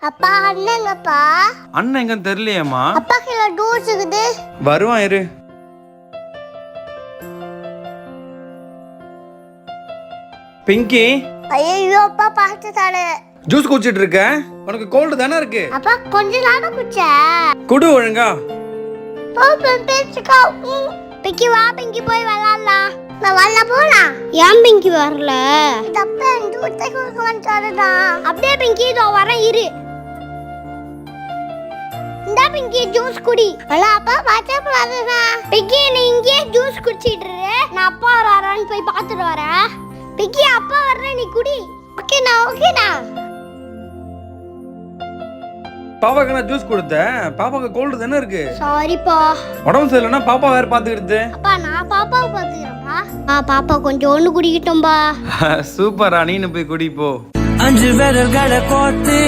அப்பா அண்ணங்கப்பா. அண்ணன் எங்கன்னு தெரியலையேம்மா. அப்பா கீழே டூர்ஸ் இருக்குது. வருவான் இரு. பிங்கி. ஐயோ அப்பா பார்த்துட்டாரு. ஜூஸ் குடிச்சிட்டு இருக்க? உனக்கு கோல்டு தானே இருக்கு? அப்பா கொஞ்ச நேரம் குடிச்ச. குடு ஒழுங்கா. பாப்பன் பேச்சுக்கோ. பிங்கி வா பிங்கி போய் விளையாடலாம். நான் வரல போலாம். ஏன் பிங்கி வரல? தப்பா டூர்ஸ் குடிக்க வந்துட்டாருடா. அப்படியே பிங்கி இதோ வரேன் இரு. இந்த பிங்கி ஜூஸ் குடி. அல அப்பா பாச்சா போறாதா? பிங்கி நீ இங்கே ஜூஸ் குடிச்சிட்டு இரு. நான் அப்பா வராரான்னு போய் பார்த்துட்டு வரேன். பிங்கி அப்பா வர்றேன் நீ குடி. ஓகேடா ஓகேடா. பாப்பாக்கு நான் ஜூஸ் கொடுத்தேன். பாப்பாக்கு கோல்டு தானே இருக்கு. சாரிப்பா. உடம்பு சரியில்லைன்னா பாப்பா வேற பாத்துக்கிட்டு. அப்பா நான் பாப்பாவை பாத்துக்கிறேன்ப்பா. பாப்பா கொஞ்சம் ஒண்ணு குடிக்கிட்டோம்பா. சூப்பரா, நீனு போய் குடி போ. 5 விரல்களை கோர்த்து